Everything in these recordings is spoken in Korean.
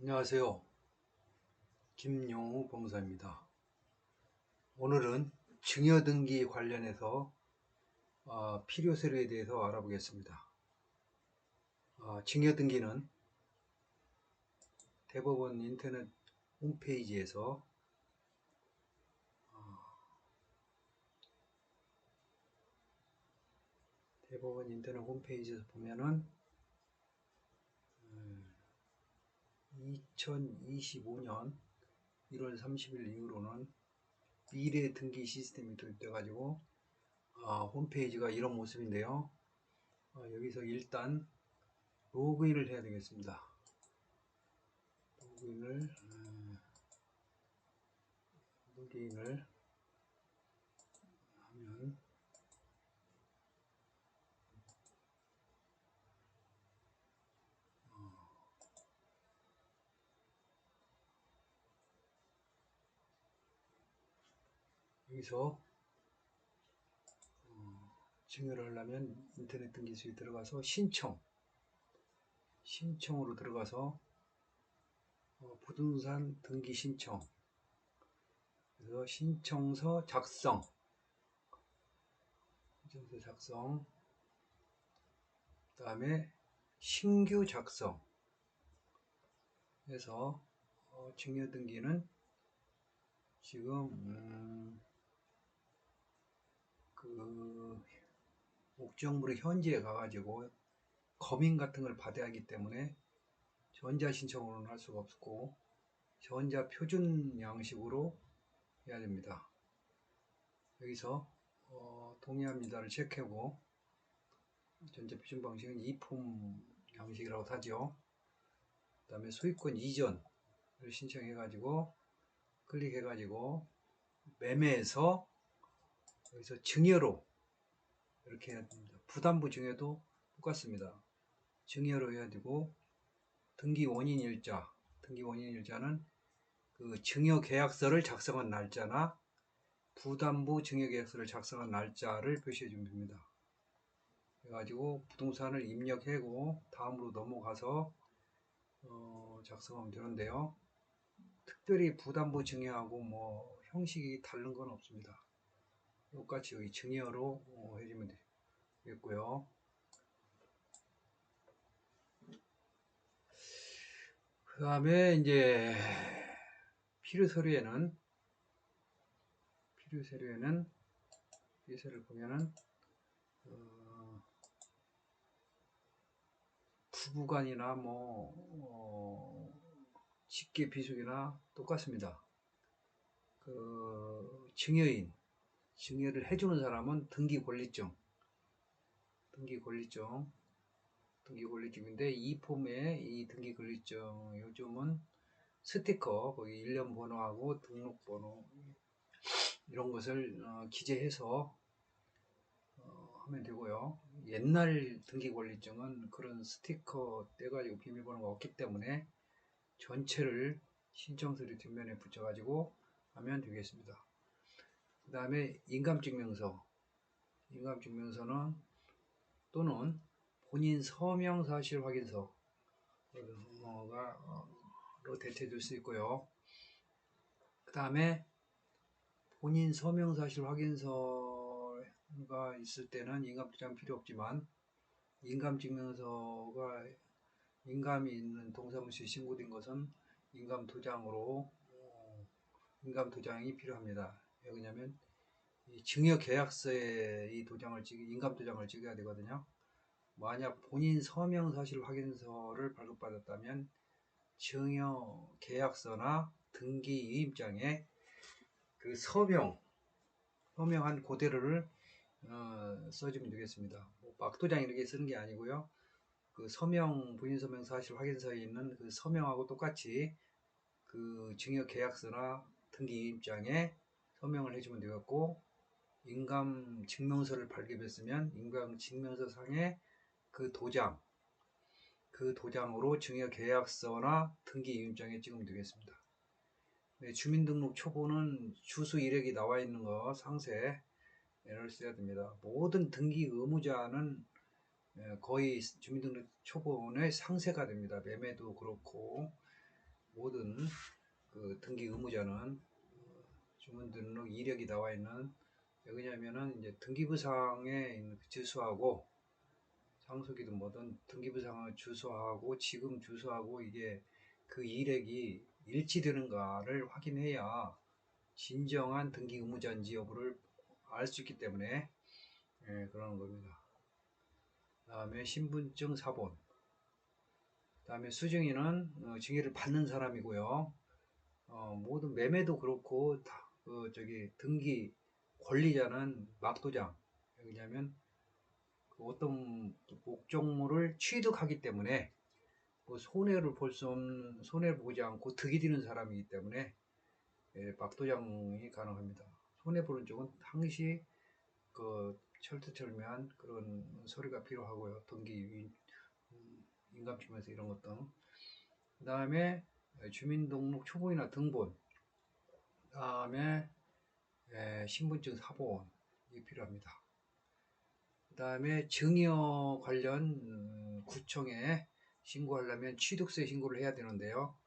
안녕하세요. 김용우 봉사입니다. 오늘은 증여등기 관련해서 필요서류에 대해서 알아보겠습니다. 증여등기는 대법원 인터넷 홈페이지에서 보면은 2025년 1월 30일 이후로는 미래 등기 시스템이 도입돼 가지고 홈페이지가 이런 모습인데요. 여기서 일단 로그인을 해야 되겠습니다. 로그인을 하면 여기서 증여를 하려면 인터넷 등기소에 들어가서 신청으로 들어가서 부동산 등기 신청, 그래서 신청서 작성, 그 다음에 신규 작성 해서 증여 등기는 지금 그 목적물의 현지에 가가지고 검인 같은 걸 받아야 하기 때문에 전자신청으로는 할 수가 없고 전자표준 양식으로 해야 됩니다. 여기서 동의합니다를 체크하고, 전자표준 방식은 이폼 양식이라고 하죠. 그 다음에 소유권 이전을 신청해가지고 클릭해가지고 매매에서 여기서 증여로 이렇게 해야 됩니다. 부담부 증여도 똑같습니다. 증여로 해야 되고, 등기 원인일자는 그 증여 계약서를 작성한 날짜나 부담부 증여 계약서를 작성한 날짜를 표시해 주면 됩니다. 그래가지고 부동산을 입력하고 다음으로 넘어가서 작성하면 되는데요. 특별히 부담부 증여하고 뭐 형식이 다른 건 없습니다. 똑같이 여기 증여로 해주면 되겠고요. 그 다음에 이제 필요서류를 보면은 부부간이나 직계 비속이나 똑같습니다. 그 증여를 해주는 사람은 등기권리증인데, 이 폼에 이 등기권리증 요즘은 스티커, 거기 일련 번호하고 등록번호 이런 것을 기재해서 하면 되고요. 옛날 등기권리증은 그런 스티커 떼가지고 비밀번호가 없기 때문에 전체를 신청서류 뒷면에 붙여가지고 하면 되겠습니다. 그 다음에 인감증명서는 또는 본인 서명 사실 확인서로 대체될 수 있고요. 그 다음에 본인 서명 사실 확인서가 있을 때는 인감도장 필요 없지만, 인감증명서가 인감이 있는 동사무소에 신고된 것은 인감도장이 필요합니다. 왜냐하면 증여 계약서에 이 인감도장을 찍어야 되거든요. 만약 본인 서명 사실 확인서를 발급받았다면 증여 계약서나 등기 유임장에 그 서명한 그대로를 써주면 되겠습니다. 막도장 이렇게 쓰는 게 아니고요. 그 본인 서명 사실 확인서에 있는 그 서명하고 똑같이 그 증여 계약서나 등기 유임장에 서명을 해주면 되겠고, 인감 증명서를 발급했으면 인감 증명서 상에 그 도장으로 증여 계약서나 등기 유임장에 찍으면 되겠습니다. 네, 주민등록 초보는 주소 이력이 나와 있는 거 상세를 써야 됩니다. 모든 등기 의무자는 거의 주민등록 초본의 상세가 됩니다. 매매도 그렇고 모든 그 등기 의무자는 주문 등록 이력이 나와 있는, 왜냐하면은 이제 등기부상에 있는 그 주소하고 상속이든 뭐든 등기부상을 주소하고 지금 주소하고 이게 그 이력이 일치되는가를 확인해야 진정한 등기 의무자인지 여부를 알 수 있기 때문에 그러는 겁니다. 그 다음에 신분증 사본, 그 다음에 수증인은 증여를 받는 사람이고요. 모든 매매도 그렇고 등기 권리자는 막도장. 왜냐하면 그 어떤 목적물을 취득하기 때문에 뭐 손해를 손해를 보지 않고 득이 되는 사람이기 때문에 막도장이 가능합니다. 손해 보는 쪽은 항시 그 철두철미한 그런 서류가 필요하고요. 등기, 인감증명서 이런 것 등. 그 다음에 주민등록 초본이나 등본, 그 다음에 신분증 사본이 필요합니다. 그 다음에 증여 관련 구청에 신고하려면 취득세 신고를 해야 되는데요.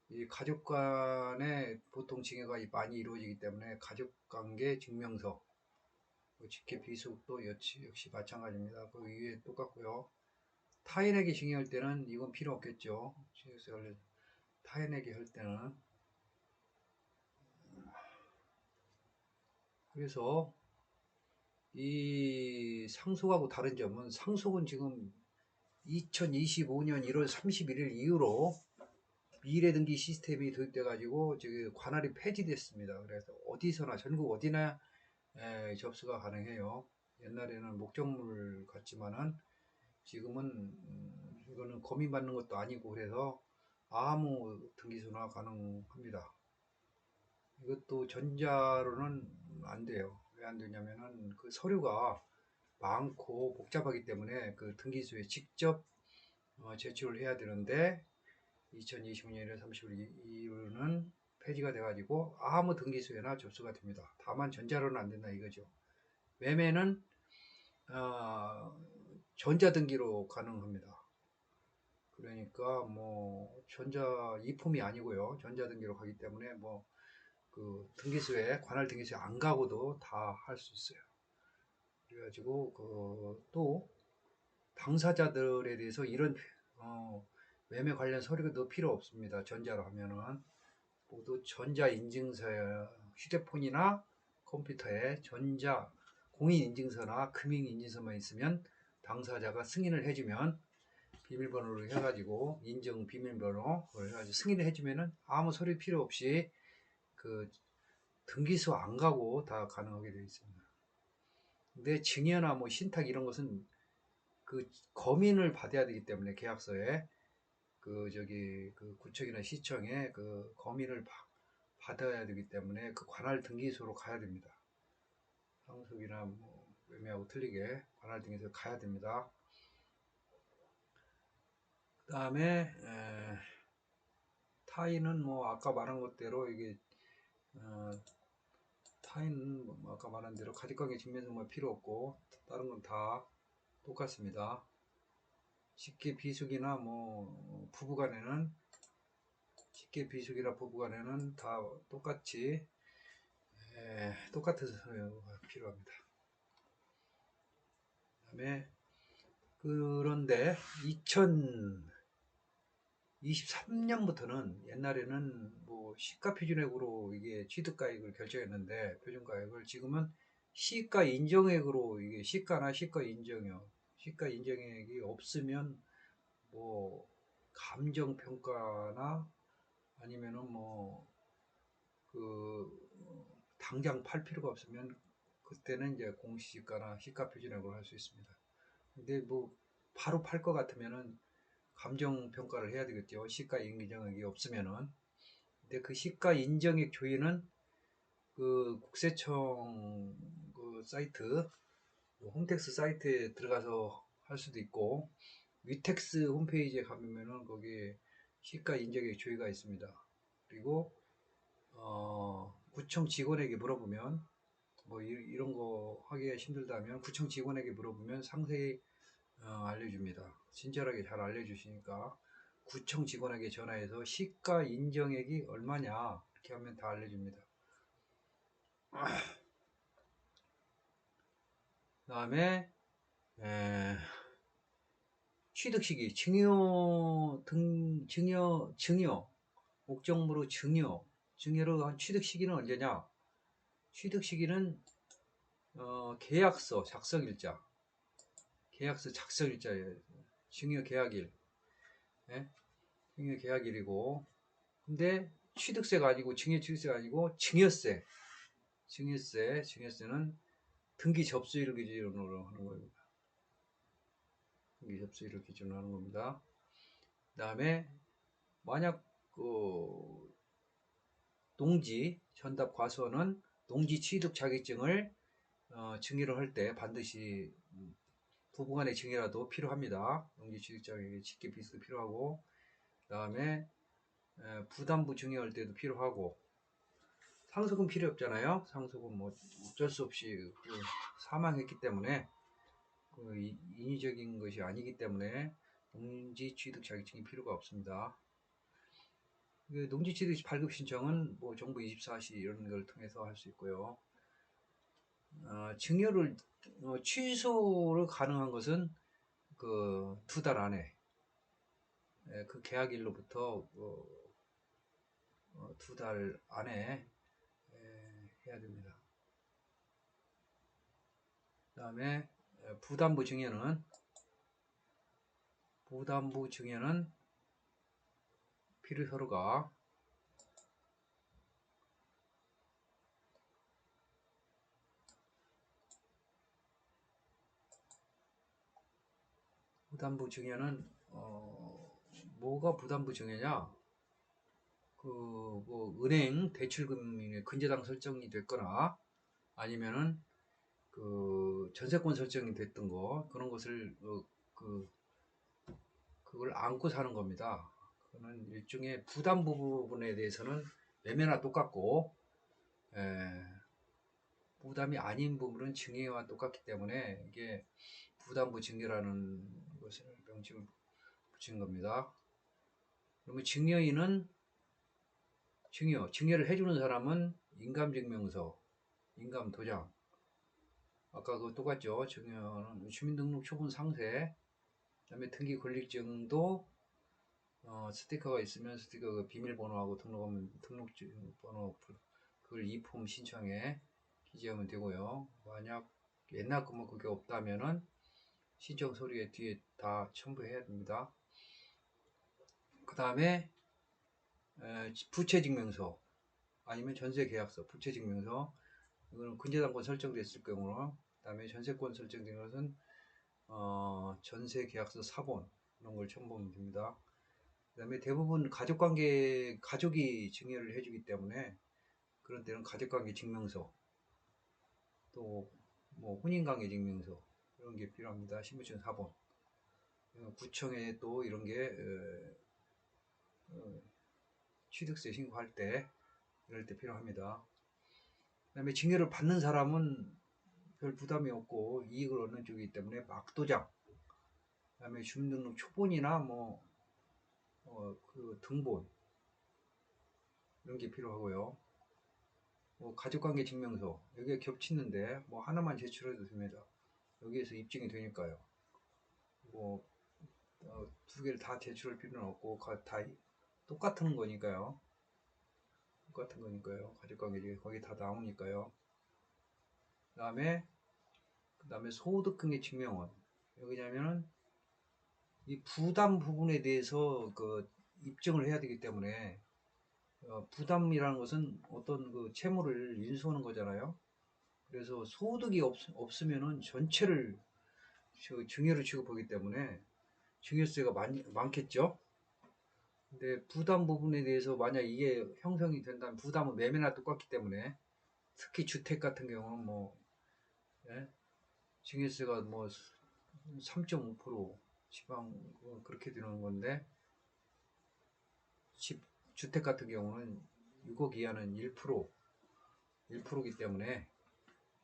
이 가족 간에 보통 증여가 많이 이루어지기 때문에 가족관계 증명서, 직계 비속도 역시 마찬가지입니다. 그 위에 똑같고요. 타인에게 증여할 때는 이건 필요 없겠죠. 취득세 관련 타인에게 할 때는. 그래서 이 상속하고 다른 점은, 상속은 지금 2025년 1월 31일 이후로 미래등기 시스템이 도입돼 가지고 지금 관할이 폐지됐습니다. 그래서 어디서나 전국 어디나 접수가 가능해요. 옛날에는 목적물 같지만은 지금은 이거는 검인받는 것도 아니고 그래서 아무 등기소나 가능합니다. 이것도 전자로는 안 돼요. 왜 안 되냐면은 그 서류가 많고 복잡하기 때문에 그 등기소에 직접 제출을 해야 되는데 2025년 1월 30일 이후로는 폐지가 돼가지고 아무 등기소에나 접수가 됩니다. 다만 전자로는 안 된다 이거죠. 매매는 전자등기로 가능합니다. 그러니까 뭐 전자 이품이 아니고요. 전자등기로 가기 때문에 뭐 그 등기소에 관할 등기소에 안 가고도 다 할 수 있어요. 그래가지고 또 당사자들에 대해서 이런 매매 관련 서류도 필요 없습니다. 전자로 하면은 모두 전자인증서야, 휴대폰이나 컴퓨터에 전자 공인인증서나 금융인증서만 있으면 당사자가 승인을 해주면 비밀번호로 해가지고 인증 비밀번호를 해가지고 승인을 해주면은 아무 서류 필요 없이 그 등기소 안 가고 다 가능하게 되어 있습니다. 근데 증여나 뭐 신탁 이런 것은 그 검인을 받아야 되기 때문에 계약서에 그 구청이나 시청에 그 검인을 받아야 되기 때문에 그 관할 등기소로 가야 됩니다. 상속이나 뭐 매매하고 틀리게 관할 등기소로 가야 됩니다. 그 다음에 타인은 뭐 아까 말한 것대로 이게 타인은 뭐 아까 말한 대로 가족관계 증명서만 필요 없고 다른 건 다 똑같습니다. 직계 비속이나 뭐 부부간에는 직계 비속이나 부부간에는 다 똑같이 똑같은 서류가 필요합니다. 그다음에 그런데 2023년부터는 옛날에는 뭐 시가 표준액으로 이게 취득가액을 결정했는데 표준가액을 지금은 시가 인정액으로 이게 시가나 시가 인정액이 없으면 뭐 감정평가나 아니면은 뭐 당장 팔 필요가 없으면 그때는 이제 공시지가나 시가 표준액으로 할 수 있습니다. 근데 뭐 바로 팔 것 같으면은 감정 평가를 해야 되겠죠. 시가 인정액이 없으면은. 근데 그 시가 인정액 조회는 그 국세청 그 사이트, 홈택스 사이트에 들어가서 할 수도 있고, 위텍스 홈페이지에 가면은 거기 시가 인정액 조회가 있습니다. 그리고 구청 직원에게 물어보면 뭐 이런 거 하기가 힘들다면 구청 직원에게 물어보면 상세히 알려줍니다. 친절하게 잘 알려주시니까 구청 직원에게 전화해서 시가 인정액이 얼마냐 이렇게 하면 다 알려줍니다. 그 다음에 취득시기 증여 목적물로 증여로 한 취득시기는 언제냐? 취득시기는 계약서 작성일자, 계약서작성일자예요. 증여계약일, 예? 증여계약일이고, 근데 취득세가 아니고 증여취득세가 아니고 증여세는 등기 접수일을 기준으로 하는 겁니다. 등기 접수일을 기준으로 하는 겁니다. 그 다음에 만약 농지 전답 과수원은 농지 취득 자격증을 증여를 할 때 반드시 부부간의 증여라도 필요합니다. 농지 취득 자격증 직계 비스도 필요하고, 그 다음에 부담부 증여할 때도 필요하고, 상속은 필요 없잖아요. 상속은 뭐 어쩔 수 없이 사망했기 때문에 인위적인 것이 아니기 때문에 농지 취득 자격증이 필요가 없습니다. 농지 취득 발급 신청은 뭐 정부 24시 이런 걸 통해서 할 수 있고요. 증여를 취소를 가능한 것은 그 2달 안에, 그 계약일로부터 2달 안에 해야 됩니다. 그 다음에 부담부 증여는 필요 서류가 부담부 증여는 뭐가 부담부 증여냐? 뭐 은행 대출금이 근저당 설정이 됐거나 아니면은 전세권 설정이 됐던 거, 그런 것을 그걸 안고 사는 겁니다. 그거는 일종의 부담부 부분에 대해서는 매매나 똑같고, 부담이 아닌 부분은 증여와 똑같기 때문에 이게 부담부 증여라는 것을 명칭을 붙인 겁니다. 그러면 증여인은 증여를 해주는 사람은 인감증명서, 인감도장, 아까 그거 똑같죠. 증여는 주민등록 초본 상세, 그다음에 등기 권리증도 스티커가 있으면 스티커 그 비밀번호하고 등록하면 등록번호 그걸 이폼 신청에 기재하면 되고요. 만약 옛날 거면 그게 없다면은 신청 서류에 뒤에 다 첨부해야 됩니다. 그 다음에 부채증명서 아니면 전세계약서, 부채증명서, 이거는 근저당권 설정됐을 경우로, 그 다음에 전세권 설정된 것은 전세계약서 사본 이런 걸 첨부하면 됩니다. 그 다음에 대부분 가족이 증여를 해주기 때문에 그런 때는 가족관계 증명서, 또 뭐 혼인관계 증명서 이런 게 필요합니다. 신분증 사본, 구청에 또 이런 게 취득세 신고할 때 이럴 때 필요합니다. 그 다음에 증여를 받는 사람은 별 부담이 없고 이익을 얻는 쪽이기 때문에 막도장, 그 다음에 주민등록 초본이나 그 등본 이런 게 필요하고요. 가족관계 증명서 여기에 겹치는데 뭐 하나만 제출해도 됩니다. 여기에서 입증이 되니까요. 두 개를 다 제출할 필요는 없고 다 똑같은 거니까요. 가족관계 거기 다 나오니까요. 그 다음에 소득금액 증명원, 여기냐면은 이 부담 부분에 대해서 입증을 해야 되기 때문에, 부담이라는 것은 어떤 채무를 인수하는 거잖아요. 그래서 소득이 없으면은 전체를 증여로 취급하기 때문에 증여세가 많겠죠. 근데 부담 부분에 대해서 만약 이게 형성이 된다면, 부담은 매매나 똑같기 때문에, 특히 주택 같은 경우는 증여세가 3.5% 지방 그렇게 되는 건데, 주택 같은 경우는 6억 이하는 1%기 때문에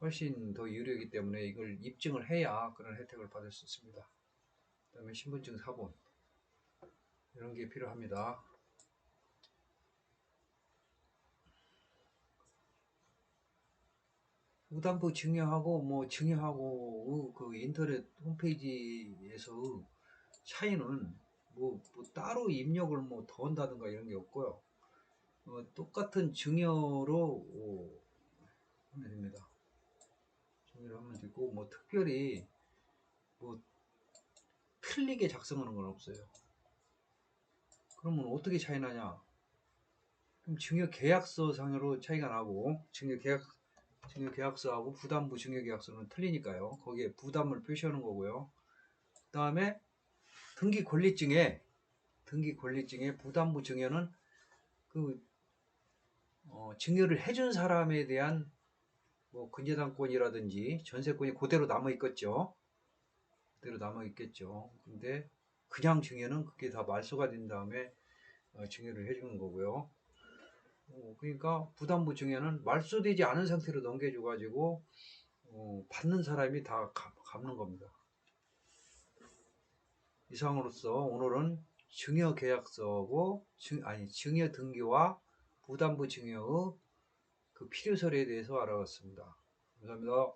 훨씬 더 유리하기 때문에 이걸 입증을 해야 그런 혜택을 받을 수 있습니다. 그 다음에 신분증 사본, 이런 게 필요합니다. 부담부 증여하고 뭐 증여하고 그 인터넷 홈페이지에서 차이는 뭐 따로 입력을 뭐 더 한다든가 이런 게 없고요. 똑같은 증여로 하면 됩니다. 증여를 하면 되고 뭐 특별히 뭐 틀리게 작성하는 건 없어요. 그러면 어떻게 차이 나냐? 그럼 증여 계약서 상으로 차이가 나고 증여 계약서하고 부담부 증여 계약서는 틀리니까요. 거기에 부담을 표시하는 거고요. 그다음에 등기 권리증에 부담부 증여는 그 증여를 해준 사람에 대한 뭐 근저당권이라든지 전세권이 그대로 남아 있겠죠. 그대로 남아 있겠죠. 근데 그냥 증여는 그게 다 말소가 된 다음에 증여를 해주는 거고요. 그러니까 부담부 증여는 말소되지 않은 상태로 넘겨줘 가지고 받는 사람이 다 갚는 겁니다. 이상으로써 오늘은 증여 계약서고 증여 등기와 부담부 증여의 그 필요서에 대해서 알아봤습니다. 감사합니다.